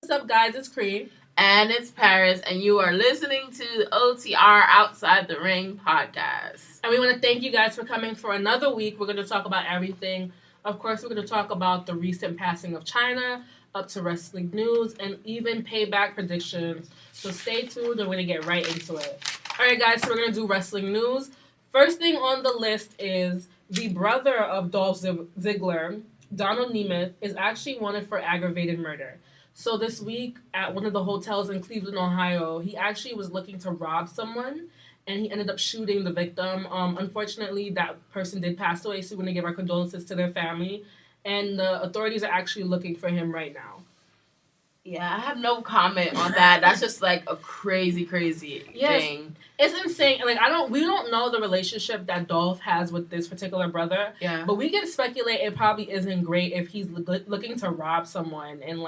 What's up, guys? It's Cree. And it's Paris, and you are listening to OTR Outside the Ring podcast. And we want to thank you guys for coming for another week. We're going to talk about everything. Of course, we're going to talk about the recent passing of Chyna, up to wrestling news, and even payback predictions. So stay tuned, and we're going to get right into it. All right, guys, so we're going to do wrestling news. First thing on the list is the brother of Dolph Ziggler, Donald Nemeth, is actually wanted for aggravated murder. So this week at one of the hotels in Cleveland, Ohio, he actually was looking to rob someone, and he ended up shooting the victim. Unfortunately, that person did pass away, so we're going to give our condolences to their family. And the authorities are actually looking for him right now. Yeah, I have no comment on that. That's just like a crazy thing. It's insane. Like we don't know the relationship that Dolph has with this particular brother. Yeah. But we can speculate it probably isn't great if he's looking to rob someone and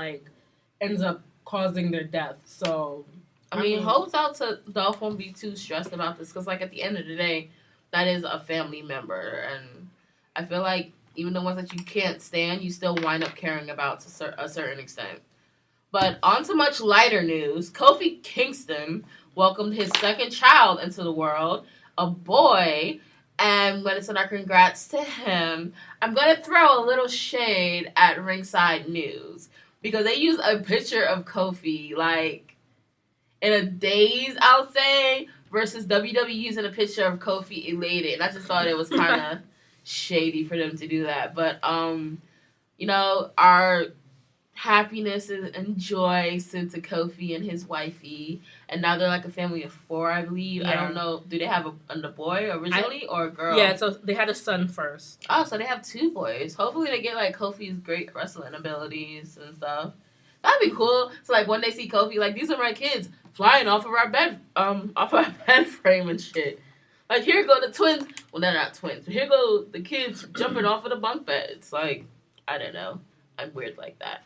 ends up causing their death. So, I mean, hopes out to Dolph won't be too stressed about this because, like, at the end of the day, that is a family member. And I feel like even the ones that you can't stand, you still wind up caring about to a certain extent. But on to much lighter news, Kofi Kingston welcomed his second child into the world, a boy, and I'm going to send our congrats to him. I'm going to throw a little shade at Ringside News because they use a picture of Kofi, like, in a daze, I'll say, versus WWE using a picture of Kofi elated. And I just thought it was kind of shady for them to do that. But, our happiness and joy sent to Kofi and his wifey, and now they're like a family of 4, I believe. Yeah. I don't know. Do they have a boy originally or a girl? Yeah, so they had a son first. Oh, so they have 2 boys. Hopefully they get like Kofi's great wrestling abilities and stuff. That'd be cool. So like when they see Kofi, like these are my kids flying off of our bed, off our bed frame and shit. Like here go the twins. Well, they're not twins, but here go the kids jumping off of the bunk beds. Like I don't know. I'm weird like that.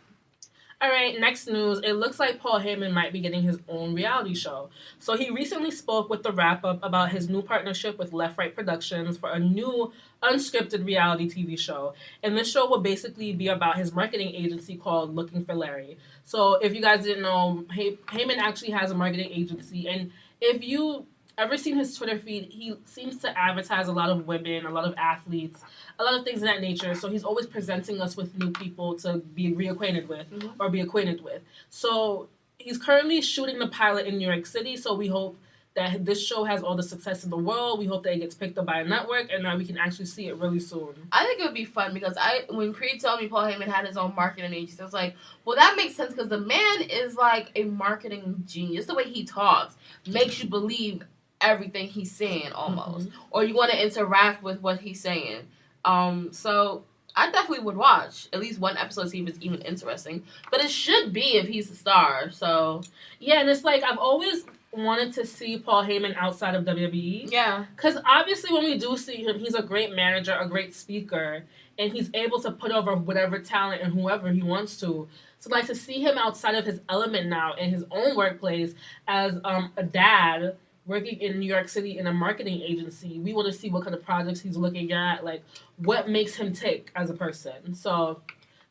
All right, next news. It looks like Paul Heyman might be getting his own reality show. So he recently spoke with the wrap-up about his new partnership with Left Right Productions for a new unscripted reality TV show. And this show will basically be about his marketing agency called Looking for Larry. So if you guys didn't know, Heyman actually has a marketing agency. And if you ever seen his Twitter feed, he seems to advertise a lot of women, a lot of athletes, a lot of things of that nature. So he's always presenting us with new people to be reacquainted with or be acquainted with. So he's currently shooting the pilot in New York City. So we hope that this show has all the success in the world. We hope that it gets picked up by a network and that we can actually see it really soon. I think it would be fun because when Creed told me Paul Heyman had his own marketing agency, I was like, well, that makes sense because the man is like a marketing genius. The way he talks makes you believe everything he's saying almost. Or you want to interact with what he's saying. So I definitely would watch at least one episode to see if it's even interesting. But it should be if he's a star. So yeah, and it's like I've always wanted to see Paul Heyman outside of WWE. Yeah. Because obviously when we do see him, he's a great manager, a great speaker, and he's able to put over whatever talent and whoever he wants to. So like to see him outside of his element now in his own workplace as a dad working in New York City in a marketing agency, we want to see what kind of projects he's looking at, like what makes him tick as a person. So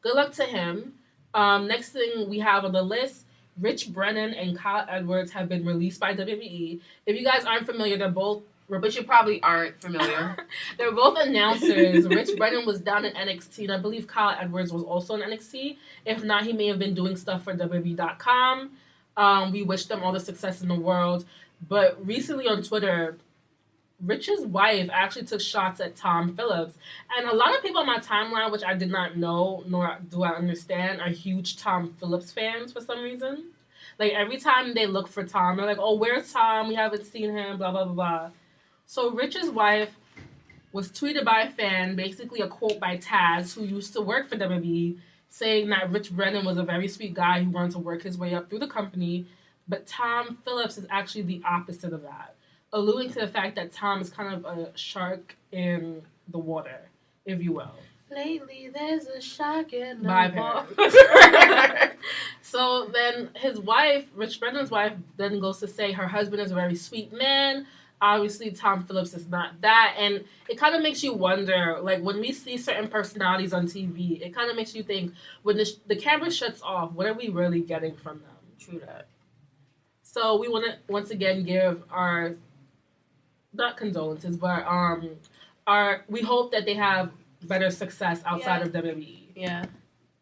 good luck to him. Next thing we have on the list, Rich Brennan and Kyle Edwards have been released by WWE. If you guys aren't familiar, they're both... But you probably aren't familiar. They're both announcers. Rich Brennan was down in NXT, and I believe Kyle Edwards was also in NXT. If not, he may have been doing stuff for WWE.com. We wish them all the success in the world. But recently on Twitter, Rich's wife actually took shots at Tom Phillips. And a lot of people on my timeline, which I did not know, nor do I understand, are huge Tom Phillips fans for some reason. Like, every time they look for Tom, they're like, oh, where's Tom? We haven't seen him, blah, blah, blah, blah. So Rich's wife was tweeted by a fan, basically a quote by Taz, who used to work for WWE, saying that Rich Brennan was a very sweet guy who wanted to work his way up through the company. But Tom Phillips is actually the opposite of that, alluding to the fact that Tom is kind of a shark in the water, if you will. Lately, there's a shark in the water. So then his wife, Rich Brennan's wife, then goes to say her husband is a very sweet man, Obviously, Tom Phillips is not that, and it kind of makes you wonder, like, when we see certain personalities on TV, it kind of makes you think, when the camera shuts off, what are we really getting from them? True that. So we want to once again give our, not condolences, but we hope that they have better success outside of WWE. Yeah.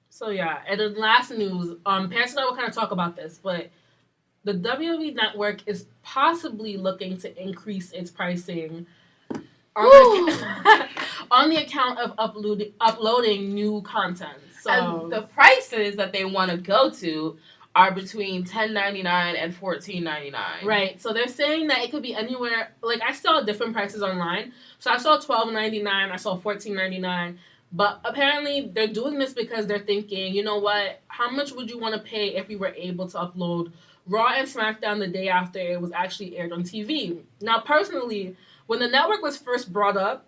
So yeah, and then last news, Paris and I will kind of talk about this, but the WWE Network is possibly looking to increase its pricing on the account of uploading new content. So and the prices that they want to go to are between $10.99 and $14.99. Right. So they're saying that it could be anywhere. Like, I saw different prices online. So I saw $12.99. I saw $14.99. But apparently they're doing this because they're thinking, you know what? How much would you want to pay if we were able to upload Raw and SmackDown the day after it was actually aired on TV? Now, personally, when the network was first brought up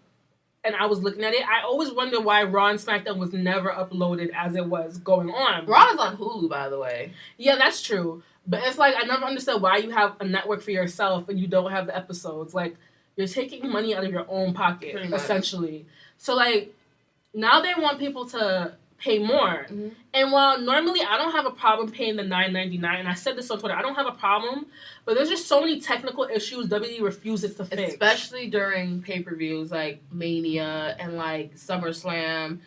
and I was looking at it, I always wondered why Raw and SmackDown was never uploaded as it was going on. Raw is on Hulu, by the way. Yeah, that's true. But it's like, I never understood why you have a network for yourself and you don't have the episodes. Like, you're taking money out of your own pocket, essentially. So, like, now they want people to pay more. Mm-hmm. And while normally I don't have a problem paying the $9.99, and I said this on Twitter, I don't have a problem, but there's just so many technical issues WWE refuses to fix. Especially during pay-per-views like Mania and like SummerSlam.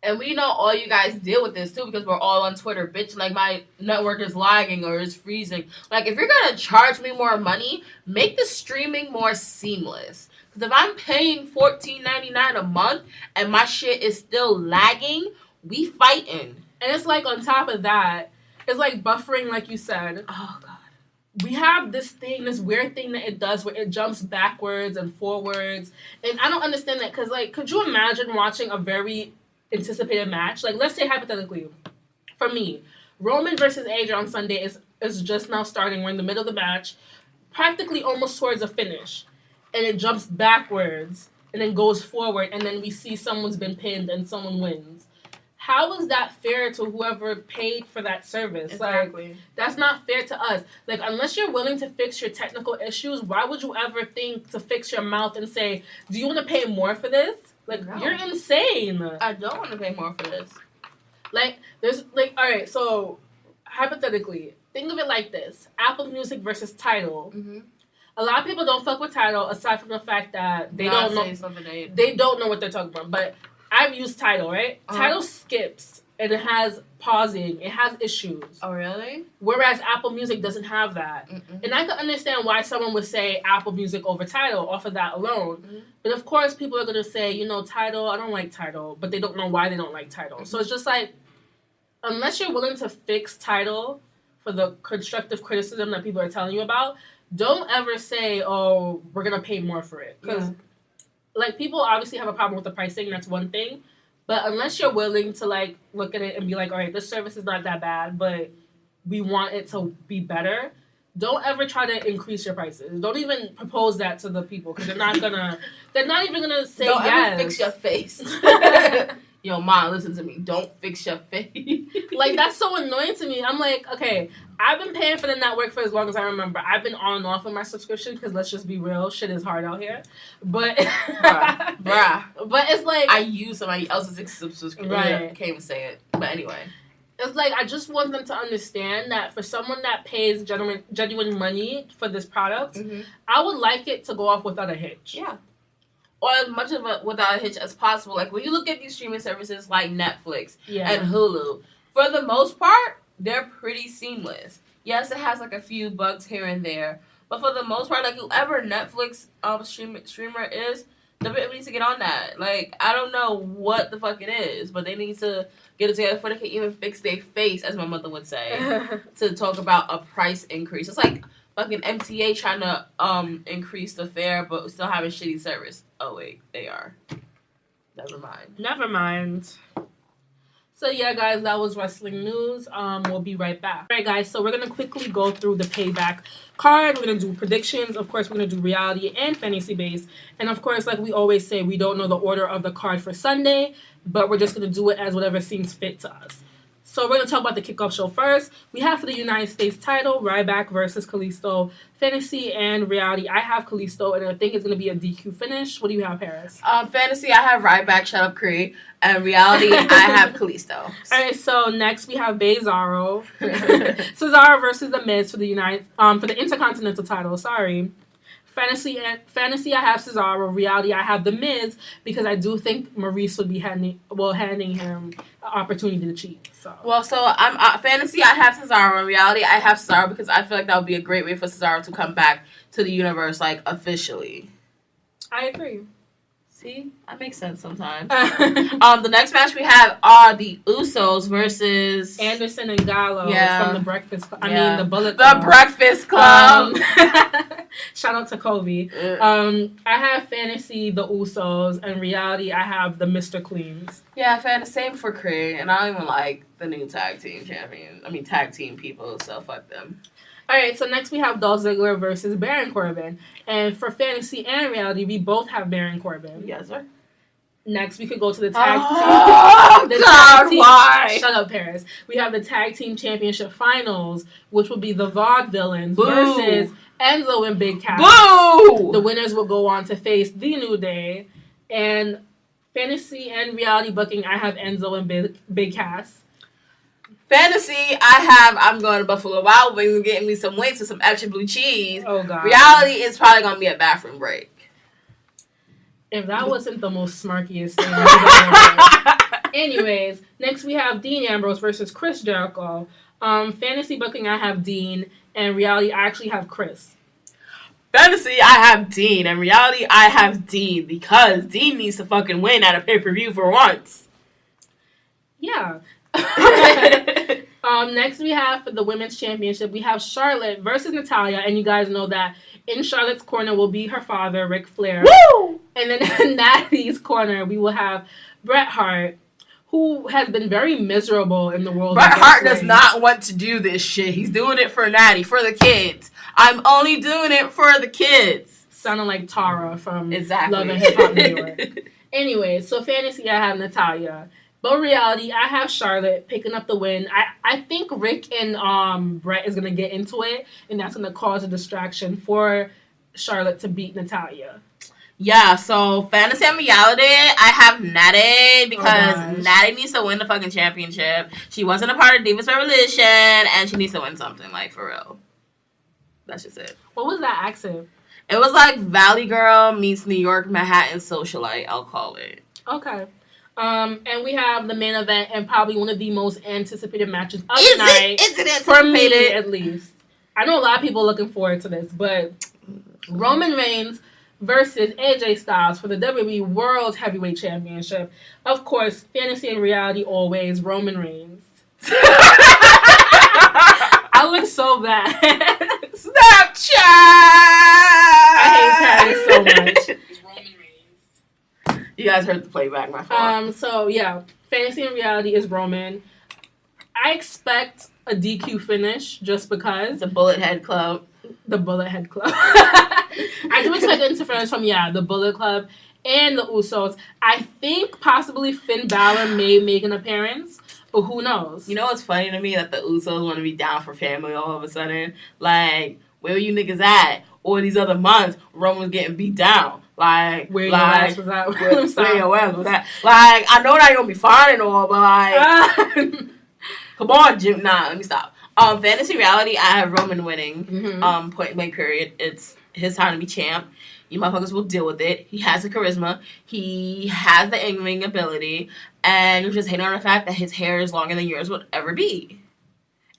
And we know all you guys deal with this too because we're all on Twitter, bitch, like my network is lagging or is freezing. Like, if you're gonna charge me more money, make the streaming more seamless. Because if I'm paying $14.99 a month and my shit is still lagging, we fighting. And it's like, on top of that, it's like buffering, like you said. Oh, God. We have this weird thing that it does where it jumps backwards and forwards. And I don't understand that because, like, could you imagine watching a very anticipated match? Like, let's say hypothetically, for me, Roman versus AJ on Sunday is just now starting. We're in the middle of the match, practically almost towards a finish. And it jumps backwards and then goes forward, and then we see someone's been pinned and someone wins. How is that fair to whoever paid for that service? Exactly. Like, that's not fair to us. Like, unless you're willing to fix your technical issues, why would you ever think to fix your mouth and say, do you want to pay more for this? Like, no. You're insane. I don't want to pay more for this. Like, there's, like, all right, so, hypothetically, think of it like this. Apple Music versus Tidal. Mm-hmm. A lot of people don't fuck with Tidal, aside from the fact that they don't know what they're talking about. But I've used Tidal, right? Uh-huh. Tidal skips, and it has pausing. It has issues. Oh, really? Whereas Apple Music doesn't have that. Mm-mm. And I can understand why someone would say Apple Music over Tidal off of that alone. Mm-hmm. But of course, people are going to say, you know, Tidal, I don't like Tidal. But they don't know why they don't like Tidal. Mm-hmm. So it's just like, unless you're willing to fix Tidal for the constructive criticism that people are telling you about, don't ever say, oh, we're going to pay more for it. Because, like, people obviously have a problem with the pricing. That's one thing. But unless you're willing to, like, look at it and be like, all right, this service is not that bad, but we want it to be better, don't ever try to increase your prices. Don't even propose that to the people because they're not even going to say don't yes. Don't ever fix your face. Yo, Ma, listen to me. Don't fix your face. Like, that's so annoying to me. I'm like, okay, I've been paying for the network for as long as I remember. I've been on and off of my subscription because let's just be real, shit is hard out here. But, bruh. But it's like, I use somebody else's subscription. Right. I can't even say it. But anyway. It's like, I just want them to understand that for someone that pays genuine money for this product, mm-hmm. I would like it to go off without a hitch. Yeah. Or as much of it without a hitch as possible. Like, when you look at these streaming services like Netflix and Hulu, for the most part, they're pretty seamless. Yes, it has, like, a few bugs here and there. But for the most part, like, whoever Netflix streamer is, WWE needs to get on that. Like, I don't know what the fuck it is, but they need to get it together before they can even fix their face, as my mother would say, to talk about a price increase. It's like fucking MTA trying to increase the fare, but still having shitty service. Oh, wait, they are. Never mind. So, yeah, guys, that was wrestling news. We'll be right back. All right, guys, so we're going to quickly go through the Payback card. We're going to do predictions. Of course, we're going to do reality and fantasy base. And, of course, like we always say, we don't know the order of the card for Sunday, but we're just going to do it as whatever seems fit to us. So we're going to talk about the kickoff show first. We have for the United States title, Ryback versus Kalisto. Fantasy and reality, I have Kalisto, and I think it's going to be a DQ finish. What do you have, Paris? Fantasy, I have Ryback, Shut Up Cree. And reality, I have Kalisto. All right, so next we have Cesaro. Cesaro versus The Miz for the for the Intercontinental title. Sorry. Fantasy, I have Cesaro. Reality, I have The Miz, because I do think Maurice would be handing him an opportunity to cheat. So I'm fantasy. I have Cesaro. In reality, I have Cesaro because I feel like that would be a great way for Cesaro to come back to the universe, like officially. I agree. See, that makes sense sometimes. The next match we have are the Usos versus Anderson and Gallo from the Breakfast Club. The Bullet Club. The Breakfast Club. Shout out to Kobe. I have fantasy the Usos, and reality I have the Mr. Cleans. Yeah, same for Cree, and I don't even like the new tag team people, so fuck them. Alright, so next we have Dolph Ziggler versus Baron Corbin. And for fantasy and reality, we both have Baron Corbin. Yes, sir. Next, we could go to the tag team. Oh, God, why? Shut up, Paris. We have the tag team championship finals, which will be the Vaudevillains versus Enzo and Big Cass. Boo! The winners will go on to face The New Day. And fantasy and reality booking, I have Enzo and Big Cass. Fantasy, I'm going to Buffalo Wild Wings and getting me some wings with some extra blue cheese. Oh, God. Reality is probably going to be a bathroom break. If that wasn't the most smarkiest thing I've ever. Anyways, next we have Dean Ambrose versus Chris Jericho. Fantasy booking, I have Dean. And reality, I actually have Chris. Fantasy, I have Dean. And reality, I have Dean. Because Dean needs to fucking win at a pay-per-view for once. Yeah. Next we have for the women's championship, we have Charlotte versus Natalya, and you guys know that in Charlotte's corner will be her father, Ric Flair. Woo! And then in Natalie's corner, we will have Bret Hart, who has been very miserable in the world. Bret Hart does not want to do this shit. He's doing it for Natty, for the kids. I'm only doing it for the kids. Sounding like Tara from exactly. Love and Hip Hop New York. Anyway, so fantasy, I have Natalya. But reality, I have Charlotte picking up the win. I think Rick and Brett is going to get into it, and that's going to cause a distraction for Charlotte to beat Natalya. Yeah, so fantasy and reality, I have Natty because Natty needs to win the fucking championship. She wasn't a part of Divas Revolution, and she needs to win something, like, for real. That's just it. What was that accent? It was like Valley Girl meets New York Manhattan socialite, I'll call it. Okay. And we have the main event and probably one of the most anticipated matches of the night. Is it for me, at least. I know a lot of people are looking forward to this, but Roman Reigns versus AJ Styles for the WWE World Heavyweight Championship. Of course, fantasy and reality always, Roman Reigns. I look so bad. Snapchat! I hate Paris so much. You guys heard the playback, my fault. So yeah, fantasy and reality is Roman. I expect a DQ finish just because. The Bullet Head Club. The Bullet Head Club. I do expect interference from, the Bullet Club and the Usos. I think possibly Finn Balor may make an appearance, but who knows? You know what's funny to me? That the Usos want to be down for family all of a sudden. Like, where you niggas at? All these other months, Roman's getting beat down. Like, where your ass was at? Where your ass was at? Like, I know that you're gonna be fine and all, but like, come on, Jim. Nah, let me stop. Fantasy reality, I have Roman winning. Mm-hmm. Point blank period. It's his time to be champ. You motherfuckers will deal with it. He has the charisma. He has the in-ring ability. And you're just hating on the fact that his hair is longer than yours would ever be.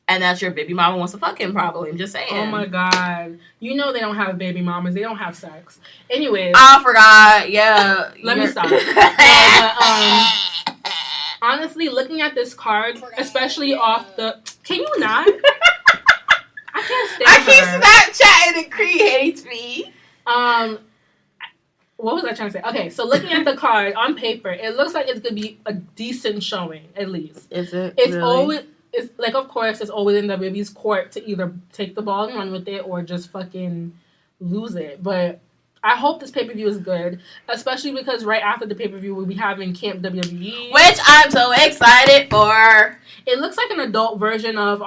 And that's your baby mama wants to fuck him, probably. I'm just saying. Oh, my God. You know they don't have baby mamas. They don't have sex. Anyways. I forgot. Yeah. Let me stop. Honestly, looking at this card, especially off the... Can you not? I can't stand her. I keep Snapchatting and Cree hates me. What was I trying to say? Okay, so looking at the card on paper, it looks like it's going to be a decent showing, at least. Is it? It's really? always... It's like, of course, it's always in WWE's court to either take the ball and run with it or just fucking lose it. But I hope this pay-per-view is good, especially because right after the pay-per-view, we'll be having Camp WWE. Which I'm so excited for. It looks like an adult version of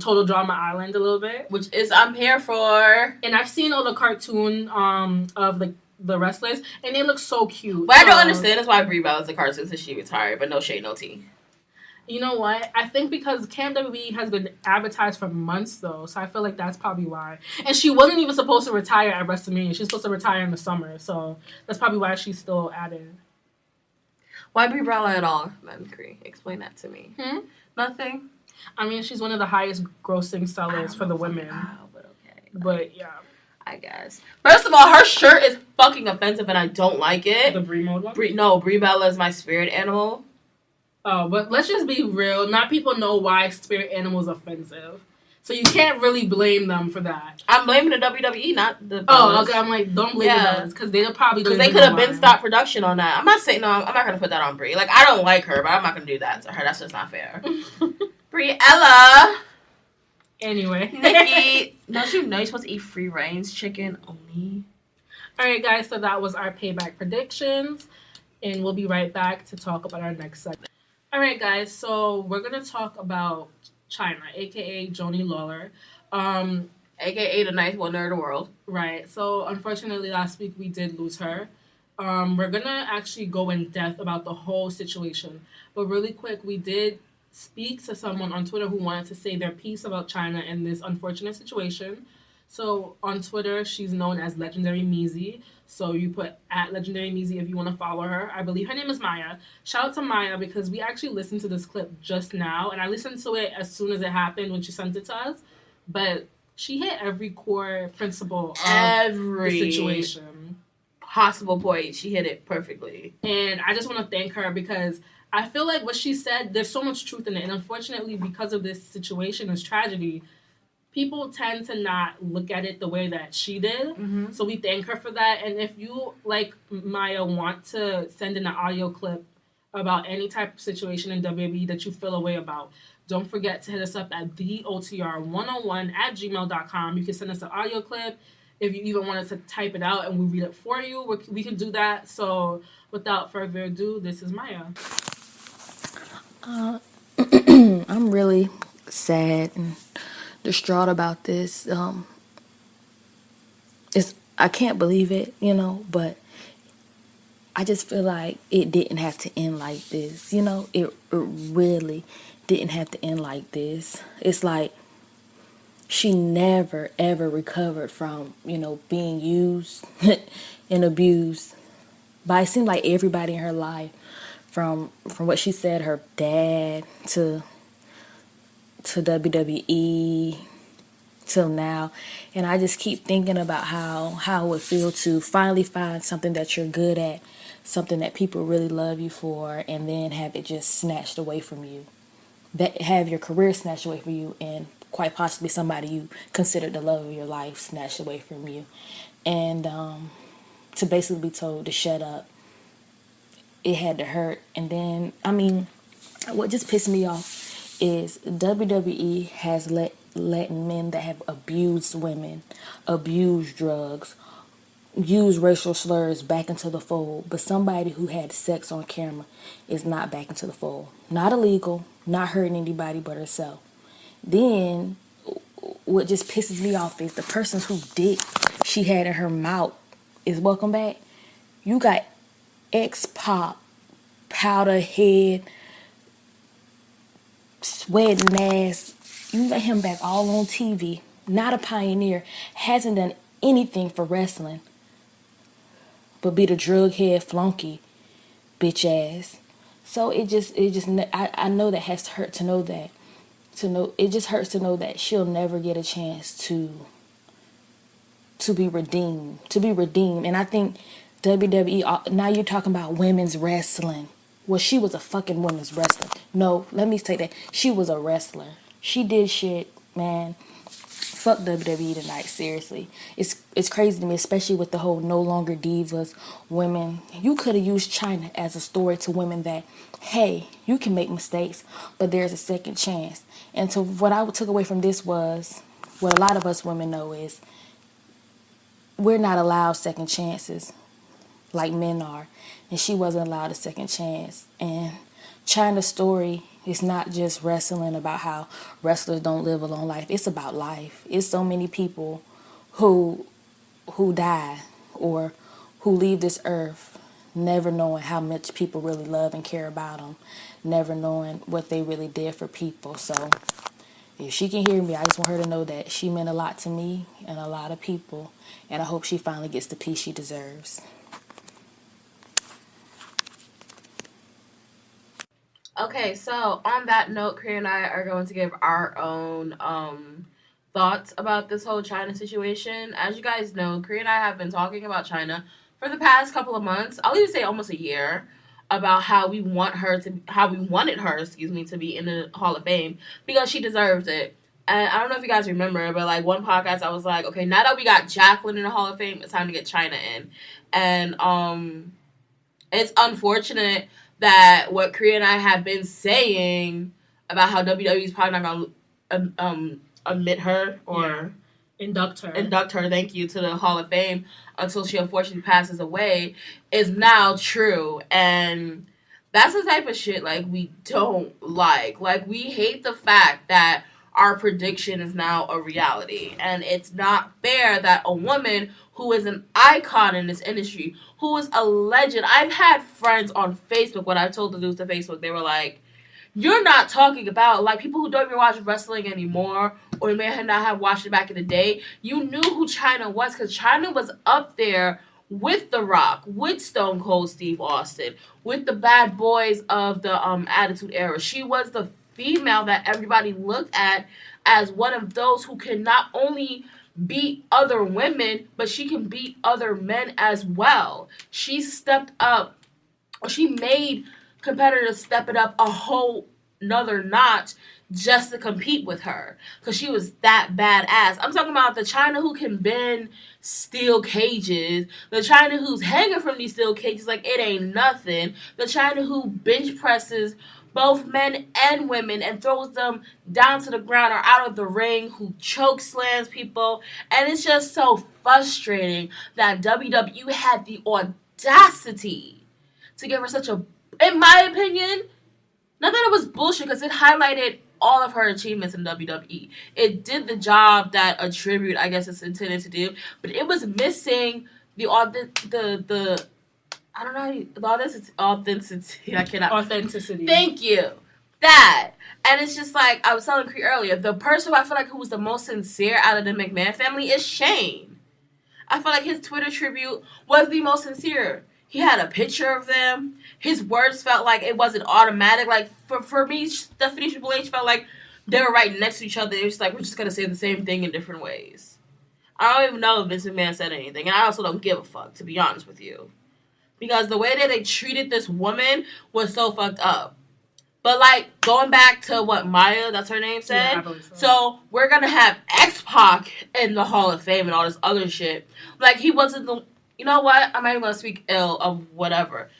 Total Drama Island a little bit. Which is I'm here for. And I've seen all the cartoon of the wrestlers, and they look so cute. What I don't understand is why Brie Bella's a cartoon since she retired, but no shade, no tea. You know what? I think because Camp WWE has been advertised for months, though, so I feel like that's probably why. And she wasn't even supposed to retire at WrestleMania. She's supposed to retire in the summer, so that's probably why she's still added. Why Brie Bella at all, Madam Cree? Explain that to me. Nothing. I mean, she's one of the highest grossing sellers for the women. But okay. But yeah. I guess. First of all, her shirt is fucking offensive and I don't like it. The Brie mode one? Brie Bella is my spirit animal. Oh, but let's just be real. Not people know why spirit animal is offensive. So you can't really blame them for that. I'm blaming the WWE, not the Bellas. Oh, okay. I'm like, don't blame the Bellas. Because they'll probably... Because they could have been stopped production on that. I'm not saying... No, I'm not going to put that on Brie. Like, I don't like her, but I'm not going to do that to her. That's just not fair. Briella. Anyway. Nikki. Don't you know you're supposed to eat free range chicken only? Alright, guys. So that was our payback predictions. And we'll be right back to talk about our next segment. Alright, guys. So we're going to talk about Chyna, a.k.a. Joanie Laurer. A.k.a. the ninth wonder of the world. Right. So, unfortunately, last week we did lose her. We're going to actually go in depth about the whole situation. But really quick, we did speak to someone on Twitter who wanted to say their piece about Chyna and this unfortunate situation. So, on Twitter, she's known as Legendary Meezy. So, you put at Legendary Meezy if you want to follow her. I believe her name is Maya. Shout out to Maya because we actually listened to this clip just now. And I listened to it as soon as it happened when she sent it to us. But she hit every core principle of the situation. Possible point. She hit it perfectly. And I just want to thank her because I feel like what she said, there's so much truth in it. And unfortunately, because of this situation, this tragedy, people tend to not look at it the way that she did. Mm-hmm. So we thank her for that. And if you, like Maya, want to send in an audio clip about any type of situation in WWE that you feel a way about, don't forget to hit us up at theotr101@gmail.com. You can send us an audio clip. If you even wanted to type it out and we read it for you, we can do that. So without further ado, this is Maya. I'm really sad and distraught about this. I can't believe it, but I just feel like it didn't have to end like this. It really didn't have to end like this. It's like she never ever recovered from being used and abused by, it seemed like, everybody in her life, from what she said, her dad to WWE till now. And I just keep thinking about how it would feel to finally find something that you're good at, something that people really love you for, and then have it just snatched away from you. That have your career snatched away from you, and quite possibly somebody you considered the love of your life snatched away from you. And to basically be told to shut up, it had to hurt. And then, what just pissed me off is WWE has let men that have abused women, abused drugs, used racial slurs back into the fold, but somebody who had sex on camera is not back into the fold. Not illegal, not hurting anybody but herself. Then what just pisses me off is the person whose dick she had in her mouth is welcome back. You got X-Pop, powder head, sweating ass. You got him back all on TV. Not a pioneer. Hasn't done anything for wrestling. But be the drug head flunky bitch ass. So it just I know that has to hurt to know that. It just hurts to know that she'll never get a chance to be redeemed. And I think WWE, now you're talking about women's wrestling. Well, she was a fucking women's wrestler. No, let me say that. She was a wrestler. She did shit, man. Fuck WWE tonight, seriously. It's crazy to me, especially with the whole no longer divas, women. You could have used Chyna as a story to women that, hey, you can make mistakes, but there's a second chance. And so what I took away from this was, what a lot of us women know is, we're not allowed second chances like men are, and she wasn't allowed a second chance. And Chyna's story is not just wrestling about how wrestlers don't live a long life. It's about life. It's so many people who die or who leave this earth never knowing how much people really love and care about them, never knowing what they really did for people. So if she can hear me, I just want her to know that she meant a lot to me and a lot of people, and I hope she finally gets the peace she deserves. Okay, so on that note, Cree and I are going to give our own thoughts about this whole Chyna situation. As you guys know, Cree and I have been talking about Chyna for the past couple of months. I'll even say almost a year, about how we wanted her, to be in the Hall of Fame because she deserves it. And I don't know if you guys remember, but like one podcast, I was like, okay, now that we got Jacqueline in the Hall of Fame, it's time to get Chyna in. And it's unfortunate that what Cree and I have been saying about how WWE is probably not gonna admit her or induct her. Thank you, to the Hall of Fame until she unfortunately passes away is now true. And that's the type of shit like we don't like. Like, we hate the fact that our prediction is now a reality, and it's not fair that a woman who is an icon in this industry, who is a legend. I've had friends on Facebook, when I told the news to Facebook, they were like, you're not talking about, like, people who don't even watch wrestling anymore, or may not have watched it back in the day. You knew who Chyna was, because Chyna was up there with The Rock, with Stone Cold Steve Austin, with the bad boys of the Attitude Era. She was the female that everybody looked at as one of those who can not only beat other women, but she can beat other men as well. She stepped up, or she made competitors step it up a whole nother notch just to compete with her, because she was that badass. I'm talking about the Chyna who can bend steel cages, the Chyna who's hanging from these steel cages like it ain't nothing, the Chyna who bench presses both men and women and throws them down to the ground or out of the ring, who choke slams people. And it's just so frustrating that WWE had the audacity to give her such a, in my opinion, not that it was bullshit, because it highlighted all of her achievements in WWE. It did the job that a tribute, I guess, is intended to do, but it was missing the I don't know, the authenticity. I cannot. Authenticity. Thank you. That. And it's just like I was telling Cree earlier, the person who I feel like who was the most sincere out of the McMahon family is Shane. I feel like his Twitter tribute was the most sincere. He had a picture of them. His words felt like it wasn't automatic. Like, for me, Stephanie Triple H felt like they were right next to each other. It was like, we're just going to say the same thing in different ways. I don't even know if Vince McMahon said anything. And I also don't give a fuck, to be honest with you. Because the way that they treated this woman was so fucked up. But, like, going back to what Maya, that's her name, said. Yeah, I believe so. So, we're going to have X-Pac in the Hall of Fame and all this other shit. Like, he wasn't the... You know what? I'm not even going to speak ill of whatever.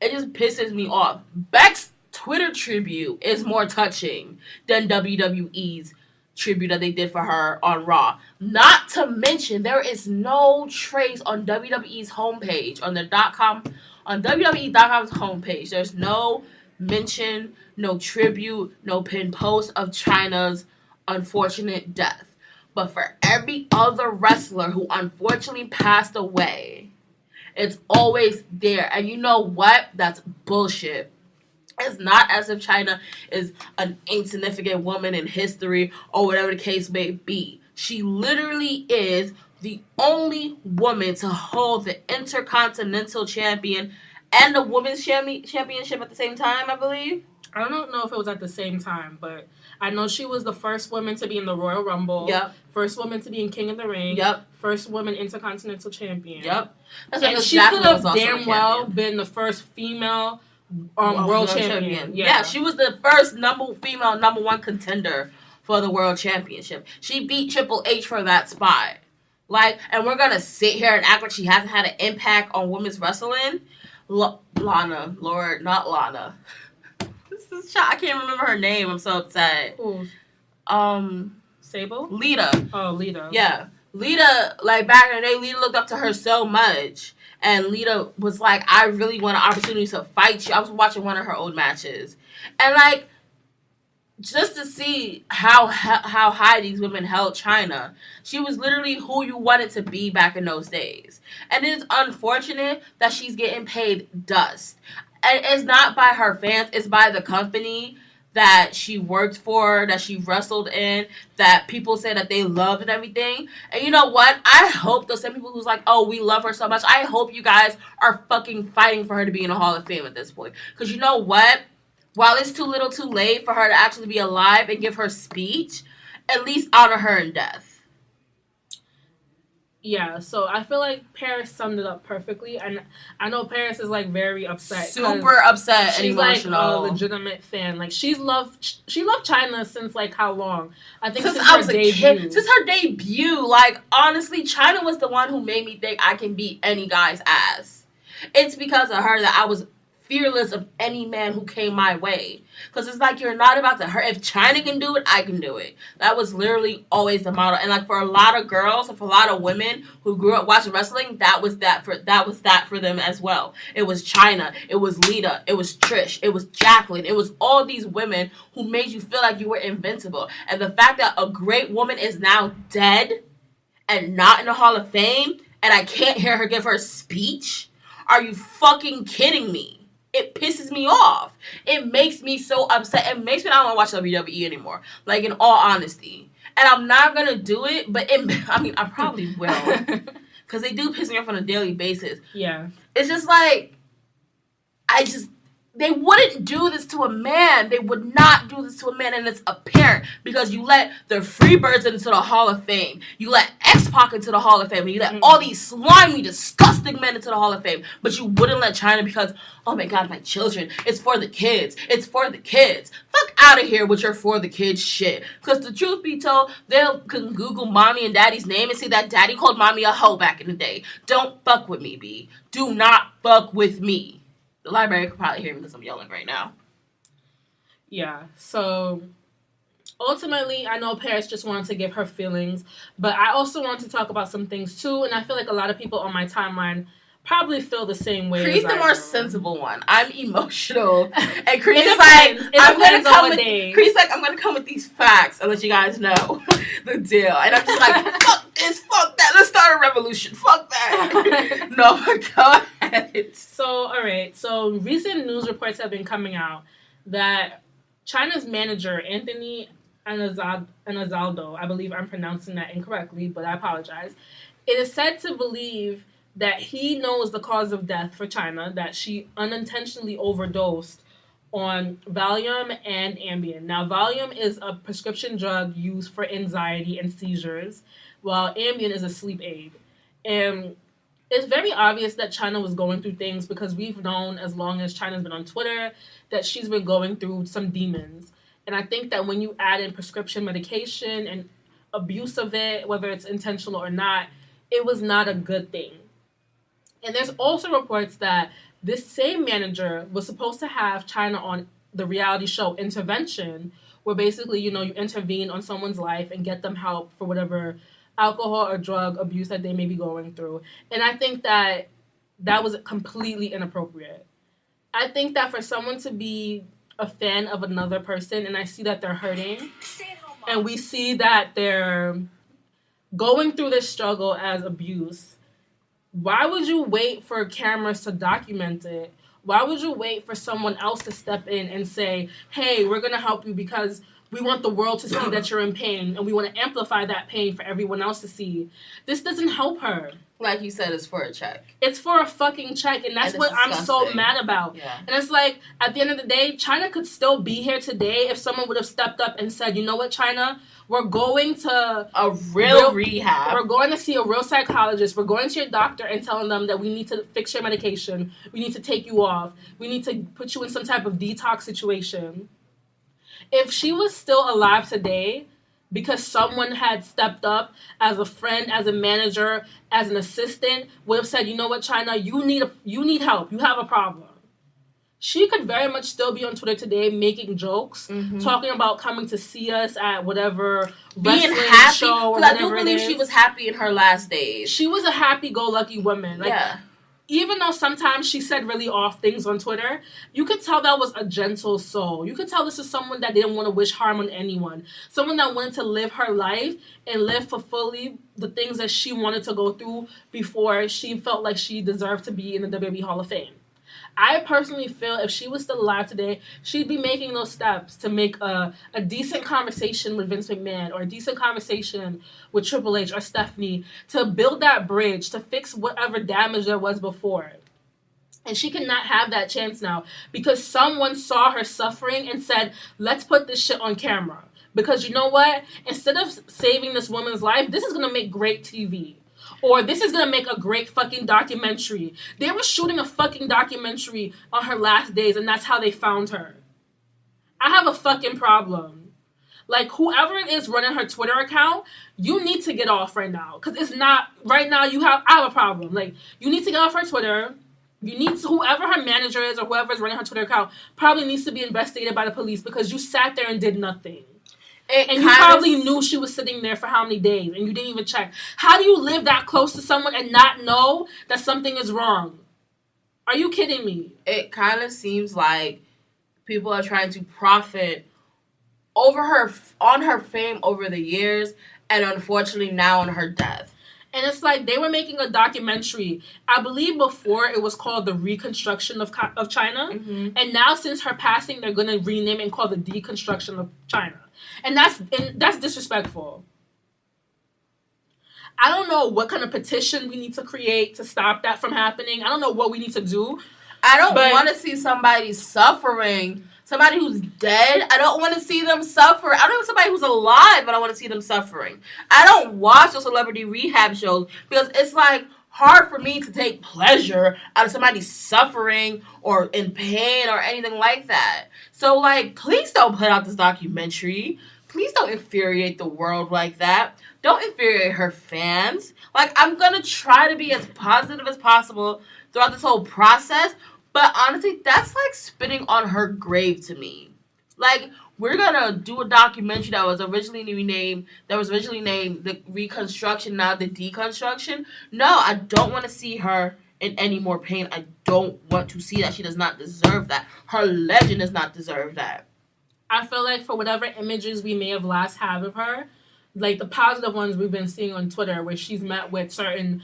It just pisses me off. Beck's Twitter tribute is more touching than WWE's tribute that they did for her on Raw. Not to mention, there is no trace on WWE's homepage, on the .com, on WWE.com's homepage. There's no mention, no tribute, no pinned post of Chyna's unfortunate death. But for every other wrestler who unfortunately passed away, it's always there. And you know what? That's bullshit. It's not as if Chyna is an insignificant woman in history or whatever the case may be. She literally is the only woman to hold the Intercontinental Champion and the Women's Championship at the same time, I believe. I don't know if it was at the same time, but I know she was the first woman to be in the Royal Rumble. Yep. First woman to be in King of the Ring. Yep. First woman Intercontinental Champion. Yep. And she could have damn well been the first female world champion. Yeah, she was the first female number one contender for the world championship. She beat Triple H for that spot. Like, and we're gonna sit here and act like she hasn't had an impact on women's wrestling. Lana, Lord, not Lana. I can't remember her name. I'm so upset. Who? Sable? Lita. Oh, Lita. Yeah. Lita, like, back in the day, Lita looked up to her so much. And Lita was like, I really want an opportunity to fight you. I was watching one of her old matches. And, like, just to see how high these women held Chyna, she was literally who you wanted to be back in those days. And it is unfortunate that she's getting paid dust. And it's not by her fans, it's by the company that she worked for, that she wrestled in, that people say that they loved and everything. And you know what? I hope those same people who's like, oh, we love her so much, I hope you guys are fucking fighting for her to be in the Hall of Fame at this point. Because you know what? While it's too little too late for her to actually be alive and give her speech, at least honor her in death. Yeah, so I feel like Paris summed it up perfectly, and I know Paris is like very upset, super upset and emotional. She's like a legitimate fan. Like she loved Chyna since like how long? I think since I was her a kid. Since her debut, like honestly, Chyna was the one who made me think I can beat any guy's ass. It's because of her that I was fearless of any man who came my way. Because it's like, you're not about to hurt. If Chyna can do it, I can do it. That was literally always the model. And like for a lot of girls, and for a lot of women who grew up watching wrestling, that was that for them as well. It was Chyna, it was Lita, it was Trish, it was Jacqueline, it was all these women who made you feel like you were invincible. And the fact that a great woman is now dead and not in the Hall of Fame, and I can't hear her give her speech, are you fucking kidding me? It pisses me off. It makes me so upset. It makes me not want to watch WWE anymore. Like, in all honesty. And I'm not going to do it, but I probably will. Because they do piss me off on a daily basis. Yeah. It's just like, they wouldn't do this to a man. They would not do this to a man, and it's apparent because you let the Freebirds into the Hall of Fame. You let X-Pac into the Hall of Fame. And you let all these slimy, disgusting men into the Hall of Fame. But you wouldn't let Chyna because, oh my God, my children. It's for the kids. It's for the kids. Fuck out of here with your for the kids shit. Because the truth be told, they can Google mommy and daddy's name and see that daddy called mommy a hoe back in the day. Don't fuck with me, B. Do not fuck with me. The library could probably hear me because I'm yelling right now. Yeah, so ultimately, I know Paris just wanted to give her feelings, but I also want to talk about some things too, and I feel like a lot of people on my timeline probably feel the same way. Cree's the more sensible one. I'm emotional, and Cree's Cree's like, I'm gonna come with these facts and let you guys know the deal, and I'm just like, fuck this, fuck that. Let's start a revolution. Fuck that. No, go ahead. So, all right. So, recent news reports have been coming out that Chyna's manager, Anthony Anazaldo, I believe I'm pronouncing that incorrectly, but I apologize. It is said to believe that he knows the cause of death for Chyna, that she unintentionally overdosed on Valium and Ambien. Now, Valium is a prescription drug used for anxiety and seizures, while Ambien is a sleep aid. And it's very obvious that Chyna was going through things because we've known as long as Chyna's been on Twitter that she's been going through some demons. And I think that when you add in prescription medication and abuse of it, whether it's intentional or not, it was not a good thing. And there's also reports that this same manager was supposed to have Chyna on the reality show Intervention, where basically, you intervene on someone's life and get them help for whatever alcohol or drug abuse that they may be going through. And I think that was completely inappropriate. I think that for someone to be a fan of another person and I see that they're hurting and we see that they're going through this struggle as abuse, why would you wait for cameras to document it? Why would you wait for someone else to step in and say, hey, we're going to help you because we want the world to see that you're in pain, and we want to amplify that pain for everyone else to see. This doesn't help her. Like you said, it's for a check. It's for a fucking check, and that's what I'm so mad about. Yeah. And it's like, at the end of the day, Chyna could still be here today if someone would have stepped up and said, you know what, Chyna? We're going to a real rehab. We're going to see a real psychologist. We're going to your doctor and telling them that we need to fix your medication. We need to take you off. We need to put you in some type of detox situation. If she was still alive today because someone had stepped up as a friend, as a manager, as an assistant, would have said, you know what, Chyna, you need help. You have a problem. she could very much still be on Twitter today making jokes, talking about coming to see us at whatever being wrestling happy, show or because I do whatever believe it is. she was happy in her last days. She was a happy-go-lucky woman. Like, even though sometimes she said really off things on Twitter, you could tell that was a gentle soul. You could tell this is someone that didn't want to wish harm on anyone. Someone that wanted to live her life and live for fully the things that she wanted to go through before she felt like she deserved to be in the WWE Hall of Fame. I personally feel if she was still alive today, she'd be making those steps to make a decent conversation with Vince McMahon or a decent conversation with Triple H or Stephanie to build that bridge, to fix whatever damage there was before. And she cannot have that chance now because someone saw her suffering and said, let's put this shit on camera. Because you know what? Instead of saving this woman's life, this is going to make great TV. Or this is going to make a great fucking documentary. They were shooting a fucking documentary on her last days, and that's how they found her. I have a fucking problem. Like, whoever it is running her Twitter account, you need to get off right now. Because it's not, right now, I have a problem. Like, you need to get off her Twitter. You need to, whoever her manager is or whoever is running her Twitter account probably needs to be investigated by the police because you sat there and did nothing. And you probably knew she was sitting there for how many days and you didn't even check. How do you live that close to someone and not know that something is wrong? Are you kidding me? It kind of seems like people are trying to profit on her fame over the years and unfortunately now on her death. And it's like they were making a documentary. I believe before it was called The Reconstruction of Chyna. Mm-hmm. And now since her passing, they're going to rename it and call it The Deconstruction of Chyna. And that's disrespectful. I don't know what kind of petition we need to create to stop that from happening. I don't know what we need to do. I don't want to see somebody suffering. Somebody who's dead, I don't want to see them suffer. I don't want somebody who's alive, but I want to see them suffering. I don't watch those celebrity rehab shows because it's like hard for me to take pleasure out of somebody suffering or in pain or anything like that. So, like, please don't put out this documentary. Please don't infuriate the world like that. Don't infuriate her fans. Like, I'm going to try to be as positive as possible throughout this whole process. But honestly, that's like spitting on her grave to me. Like, we're going to do a documentary that was originally named The Reconstruction, now The Deconstruction. No, I don't want to see her in any more pain. I don't want to see that. She does not deserve that. Her legend does not deserve that. I feel like for whatever images we may have last had of her, like the positive ones we've been seeing on Twitter where she's met with certain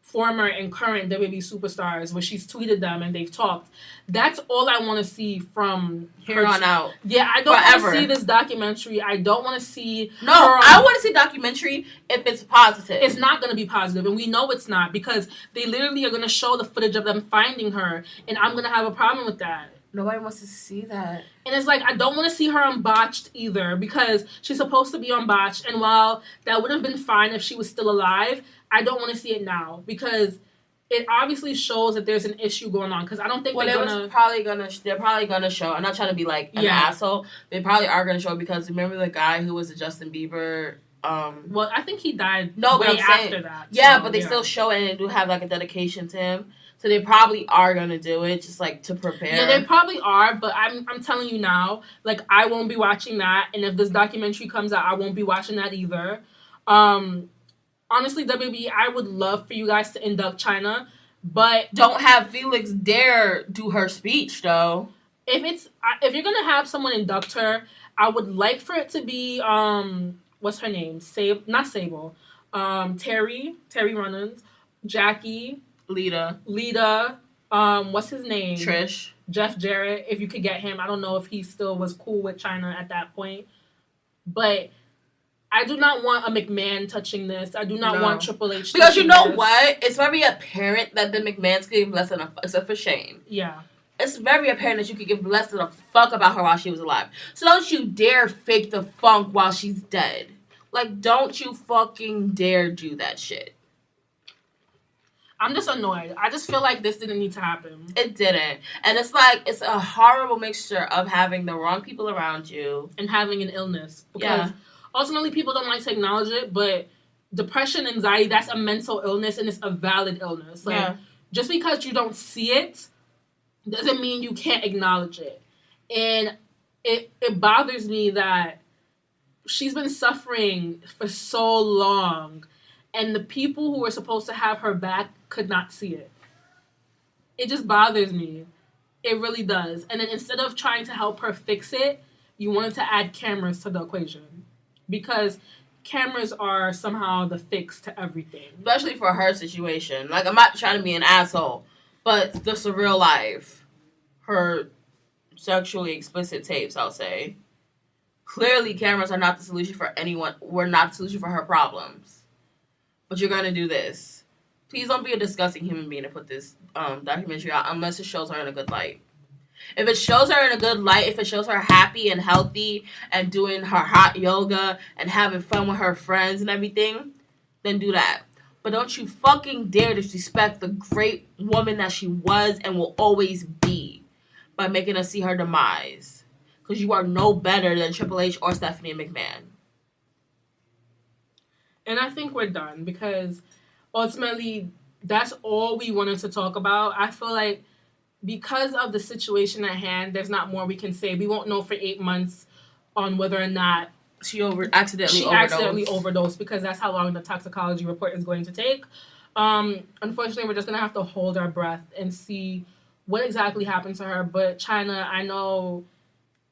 former and current WWE superstars where she's tweeted them and they've talked. That's all I want to see from here on out. Yeah, I don't want to see this documentary. I don't want to see I want to see documentary if it's positive. It's not going to be positive, and we know it's not because they literally are going to show the footage of them finding her, and I'm going to have a problem with that. Nobody wants to see that. And it's like, I don't want to see her unbotched either because she's supposed to be unbotched, and while that would have been fine if she was still alive, I don't want to see it now because it obviously shows that there's an issue going on. Because I don't think they're probably gonna show. I'm not trying to be like an asshole. They probably are gonna show because remember the guy who was a Justin Bieber. Well, I think he died way after that. Yeah, so, but they still show it and they do have like a dedication to him. So they probably are gonna do it just like to prepare. Yeah, they probably are. But I'm telling you now, like I won't be watching that. And if this documentary comes out, I won't be watching that either. Honestly, WWE, I would love for you guys to induct Chyna, but don't have Felix dare do her speech though. If you're gonna have someone induct her, I would like for it to be what's her name? Not Sable. Terry Runnels, Jackie, Lita. What's his name? Trish. Jeff Jarrett. If you could get him, I don't know if he still was cool with Chyna at that point, but I do not want a McMahon touching this. I do not want Triple H because you know what? It's very apparent that the McMahons could give less than except for Shane. Yeah. It's very apparent that you could give less than a fuck about her while she was alive. So don't you dare fake the funk while she's dead. Like, don't you fucking dare do that shit. I'm just annoyed. I just feel like this didn't need to happen. It didn't. And it's like, it's a horrible mixture of having the wrong people around you. And having an illness. Because ultimately, people don't like to acknowledge it, but depression, anxiety, that's a mental illness, and it's a valid illness. Like, just because you don't see it doesn't mean you can't acknowledge it. And it bothers me that she's been suffering for so long, and the people who were supposed to have her back could not see it. It just bothers me. It really does. And then instead of trying to help her fix it, you wanted to add cameras to the equation. Because cameras are somehow the fix to everything. Especially for her situation. Like, I'm not trying to be an asshole, but the surreal life, her sexually explicit tapes, I'll say. Clearly, cameras are not the solution for anyone. Were not the solution for her problems. But you're going to do this. Please don't be a disgusting human being to put this documentary out unless it shows her in a good light. If it shows her in a good light, if it shows her happy and healthy and doing her hot yoga and having fun with her friends and everything, then do that. But don't you fucking dare disrespect the great woman that she was and will always be by making us see her demise. Because you are no better than Triple H or Stephanie McMahon. And I think we're done because ultimately that's all we wanted to talk about. I feel like because of the situation at hand, there's not more we can say. We won't know for 8 months on whether or not she accidentally overdosed because that's how long the toxicology report is going to take. Unfortunately, we're just going to have to hold our breath and see what exactly happened to her. But Chyna, I know,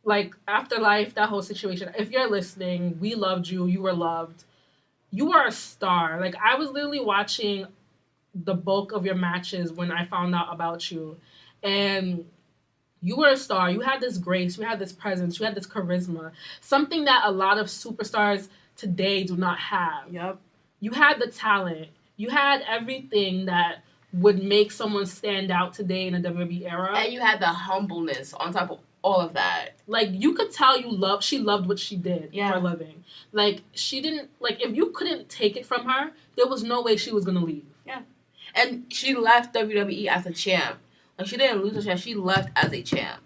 like, Afterlife, that whole situation, if you're listening, we loved you. You were loved. You are a star. Like, I was literally watching the bulk of your matches when I found out about you. And you were a star. You had this grace. You had this presence. You had this charisma. Something that a lot of superstars today do not have. Yep. You had the talent. You had everything that would make someone stand out today in the WWE era. And you had the humbleness on top of all of that. Like, you could tell she loved what she did for a living. Like, she didn't, like, if you couldn't take it from her, there was no way she was going to leave. Yeah. And she left WWE as a champ. Like, she didn't lose her champ. She left as a champ.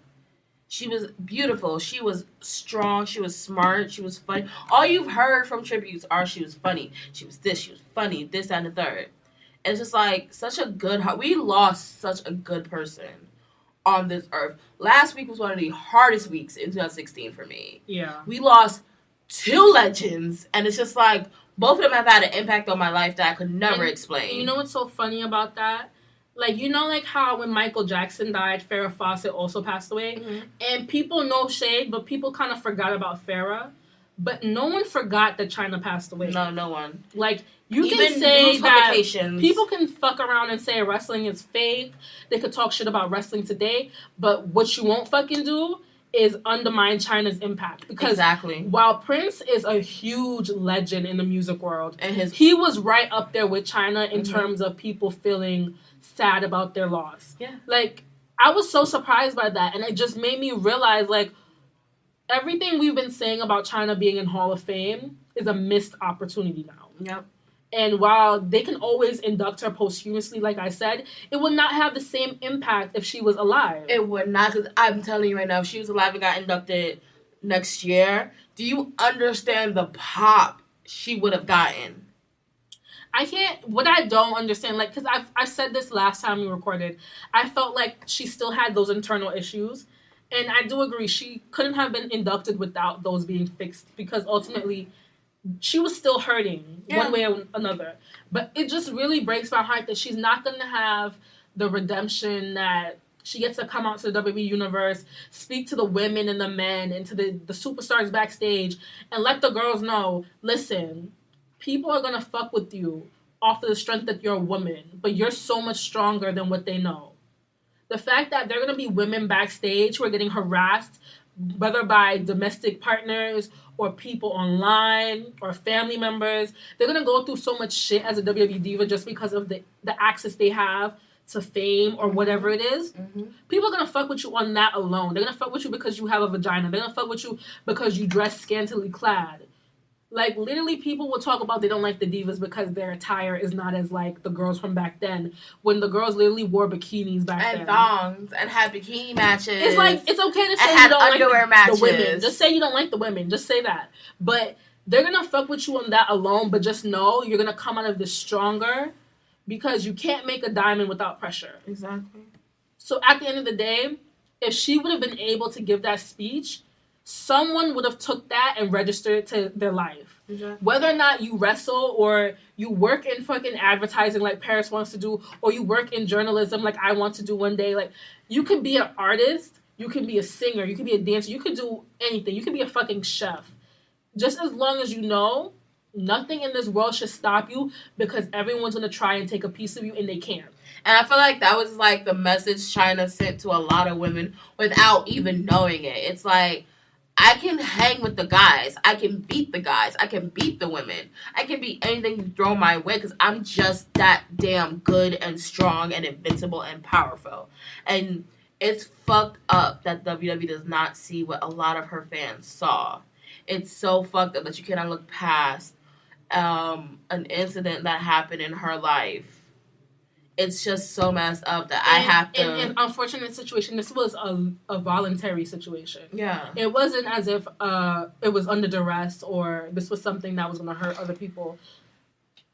She was beautiful. She was strong. She was smart. She was funny. All you've heard from tributes are she was funny. She was this. She was funny. This, that, and the third. And it's just like such a good... We lost such a good person on this earth. Last week was one of the hardest weeks in 2016 for me. Yeah. We lost 2 legends. And it's just like... Both of them have had an impact on my life that I could never explain. You know what's so funny about that? Like, you know, like how when Michael Jackson died, Farrah Fawcett also passed away? Mm-hmm. And people, no shade, but people kind of forgot about Farrah. But no one forgot that Chyna passed away. No one. Like, you can say that people can fuck around and say wrestling is fake. They could talk shit about wrestling today. But what you won't fucking do is undermine Chyna's impact. Because while Prince is a huge legend in the music world, and he was right up there with Chyna in terms of people feeling sad about their loss. Yeah. Like, I was so surprised by that, and it just made me realize, like, everything we've been saying about Chyna being in Hall of Fame is a missed opportunity now. Yep. And while they can always induct her posthumously, like I said, it would not have the same impact if she was alive. It would not, because I'm telling you right now, if she was alive and got inducted next year, do you understand the pop she would have gotten? What I don't understand, like, because I said this last time we recorded, I felt like she still had those internal issues. And I do agree, she couldn't have been inducted without those being fixed, because ultimately she was still hurting one way or another. But it just really breaks my heart that she's not going to have the redemption that she gets to come out to the WWE universe, speak to the women and the men and to the superstars backstage, and let the girls know, listen, people are going to fuck with you off of the strength that you're a woman, but you're so much stronger than what they know. The fact that there are going to be women backstage who are getting harassed, whether by domestic partners or people online or family members, they're going to go through so much shit as a WWE diva just because of the access they have to fame or whatever it is. Mm-hmm. People are going to fuck with you on that alone. They're going to fuck with you because you have a vagina. They're going to fuck with you because you dress scantily clad. Like, literally, people will talk about they don't like the divas because their attire is not as like the girls from back then, when the girls literally wore bikinis back then. And thongs, and had bikini matches. It's like, it's okay to say you don't like the women. Just say you don't like the women. Just say that. But they're going to fuck with you on that alone, but just know you're going to come out of this stronger because you can't make a diamond without pressure. Exactly. So at the end of the day, if she would have been able to give that speech, someone would have took that and registered it to their life. Exactly. Whether or not you wrestle or you work in fucking advertising like Paris wants to do, or you work in journalism like I want to do one day, like you can be an artist, you can be a singer, you can be a dancer, you can do anything. You can be a fucking chef. Just as long as you know, nothing in this world should stop you because everyone's going to try and take a piece of you and they can't. And I feel like that was like the message Chyna sent to a lot of women without even knowing it. It's like, I can hang with the guys. I can beat the guys. I can beat the women. I can beat anything you throw my way because I'm just that damn good and strong and invincible and powerful. And it's fucked up that WWE does not see what a lot of her fans saw. It's so fucked up that you cannot look past an incident that happened in her life. It's just so messed up that I have to... In an unfortunate situation, this was a voluntary situation. Yeah. It wasn't as if it was under duress or this was something that was going to hurt other people.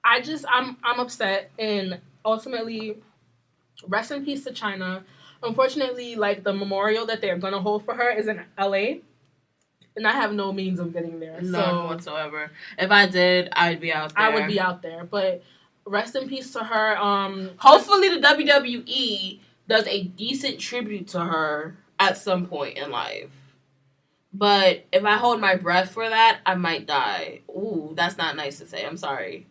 I'm upset, and ultimately, rest in peace to Chyna. Unfortunately, like, the memorial that they're going to hold for her is in LA, and I have no means of getting there. None whatsoever. If I did, I'd be out there. I would be out there, but... Rest in peace to her. Hopefully the WWE does a decent tribute to her at some point in life. But if I hold my breath for that, I might die. Ooh, that's not nice to say. I'm sorry.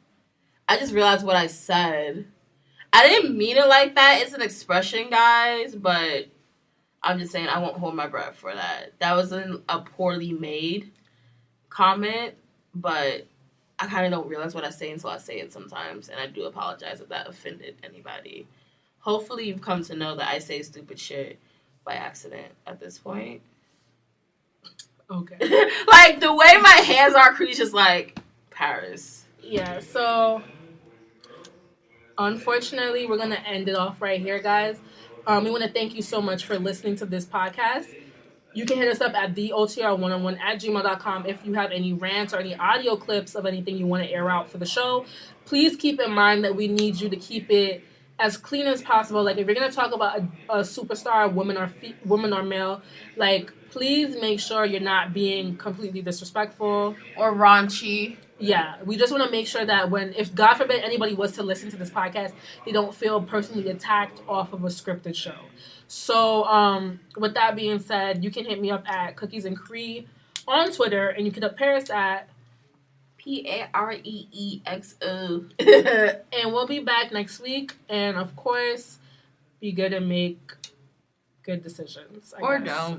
I just realized what I said. I didn't mean it like that. It's an expression, guys. But I'm just saying I won't hold my breath for that. That was a poorly made comment. But... I kind of don't realize what I say until I say it sometimes, and I do apologize if that offended anybody. Hopefully you've come to know that I say stupid shit by accident at this point. Okay. Like, the way my hands are, Cree's just like, Paris. Yeah, so, unfortunately, we're going to end it off right here, guys. We want to thank you so much for listening to this podcast. You can hit us up at theotr101@gmail.com if you have any rants or any audio clips of anything you want to air out for the show. Please keep in mind that we need you to keep it as clean as possible. Like, if you're going to talk about a superstar, woman or male, like, please make sure you're not being completely disrespectful. Or raunchy. Yeah, we just want to make sure that if God forbid anybody was to listen to this podcast, they don't feel personally attacked off of a scripted show. So, with that being said, you can hit me up at Cookies and Cree on Twitter, and you can hit Paris at PAREEXO. And we'll be back next week. And of course, be good and make good decisions. I guess.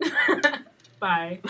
Don't. Bye.